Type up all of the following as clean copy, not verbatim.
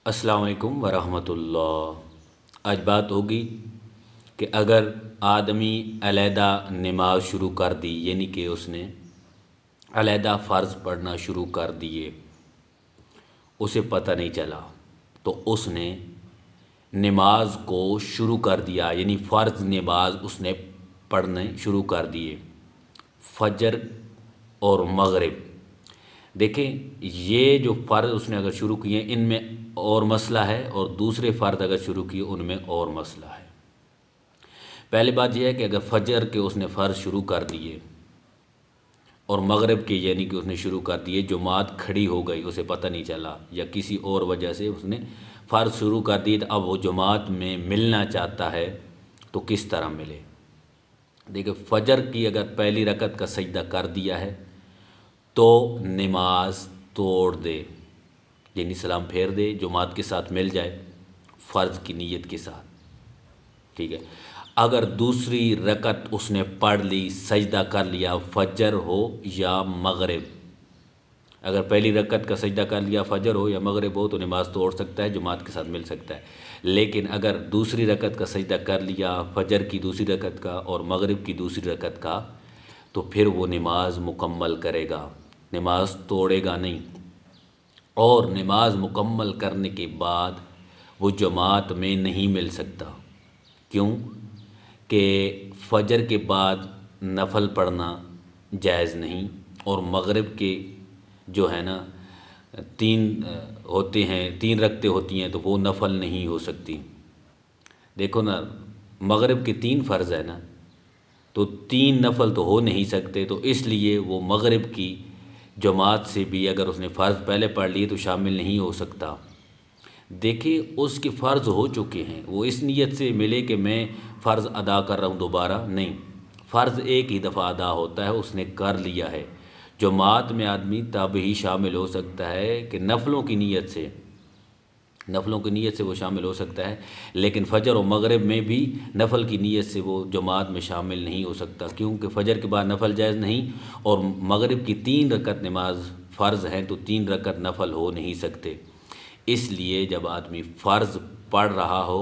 السلام علیکم ورحمۃ اللہ۔ آج بات ہوگی کہ اگر آدمی علیحدہ نماز شروع کر دی، یعنی کہ اس نے علیحدہ فرض پڑھنا شروع کر دیے، اسے پتہ نہیں چلا، تو اس نے نماز کو شروع کر دیا، یعنی فرض نماز اس نے پڑھنے شروع کر دیے، فجر اور مغرب۔ دیکھیں، یہ جو فرض اس نے اگر شروع کیے ان میں اور مسئلہ ہے، اور دوسرے فرض اگر شروع کیے ان میں اور مسئلہ ہے۔ پہلی بات یہ ہے کہ اگر فجر کے اس نے فرض شروع کر دیے اور مغرب کے یعنی کہ اس نے شروع کر دیے، جماعت کھڑی ہو گئی، اسے پتہ نہیں چلا، یا کسی اور وجہ سے اس نے فرض شروع کر دیے، تو اب وہ جماعت میں ملنا چاہتا ہے تو کس طرح ملے؟ دیکھیں، فجر کی اگر پہلی رکعت کا سجدہ کر دیا ہے تو نماز توڑ دے، یعنی سلام پھیر دے، جماعت کے ساتھ مل جائے فرض کی نیت کے ساتھ، ٹھیک ہے۔ اگر دوسری رکعت اس نے پڑھ لی، سجدہ کر لیا، فجر ہو یا مغرب، اگر پہلی رکعت کا سجدہ کر لیا فجر ہو یا مغرب ہو تو نماز توڑ سکتا ہے، جماعت کے ساتھ مل سکتا ہے۔ لیکن اگر دوسری رکعت کا سجدہ کر لیا، فجر کی دوسری رکعت کا اور مغرب کی دوسری رکعت کا، تو پھر وہ نماز مکمل کرے گا، نماز توڑے گا نہیں۔ اور نماز مکمل کرنے کے بعد وہ جماعت میں نہیں مل سکتا۔ کیوں؟ کہ فجر کے بعد نفل پڑھنا جائز نہیں، اور مغرب کے جو ہے نا تین رکعتیں ہوتی ہیں تو وہ نفل نہیں ہو سکتی۔ دیکھو نا، مغرب کے 3 فرض ہے نا، تو 3 نفل تو ہو نہیں سکتے، تو اس لیے وہ مغرب کی جماعت سے بھی اگر اس نے فرض پہلے پڑھ لیے تو شامل نہیں ہو سکتا۔ دیکھیں، اس کے فرض ہو چکے ہیں، وہ اس نیت سے ملے کہ میں فرض ادا کر رہا ہوں، دوبارہ نہیں، فرض ایک ہی دفعہ ادا ہوتا ہے، اس نے کر لیا ہے۔ جماعت میں آدمی تب ہی شامل ہو سکتا ہے کہ نفلوں کی نیت سے وہ شامل ہو سکتا ہے، لیکن فجر و مغرب میں بھی نفل کی نیت سے وہ جماعت میں شامل نہیں ہو سکتا، کیونکہ فجر کے بعد نفل جائز نہیں، اور مغرب کی 3 رکعت نماز فرض ہیں تو 3 رکعت نفل ہو نہیں سکتے۔ اس لیے جب آدمی فرض پڑھ رہا ہو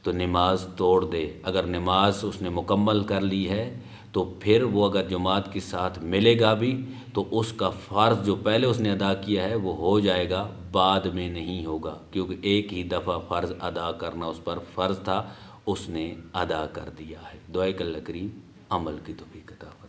تو نماز توڑ دے۔ اگر نماز اس نے مکمل کر لی ہے تو پھر وہ اگر جماعت کے ساتھ ملے گا بھی تو اس کا فرض جو پہلے اس نے ادا کیا ہے وہ ہو جائے گا، بعد میں نہیں ہوگا، کیونکہ ایک ہی دفعہ فرض ادا کرنا اس پر فرض تھا، اس نے ادا کر دیا ہے۔ دعائے کہ اللہ کریم عمل کی توفیق عطا فرمائے۔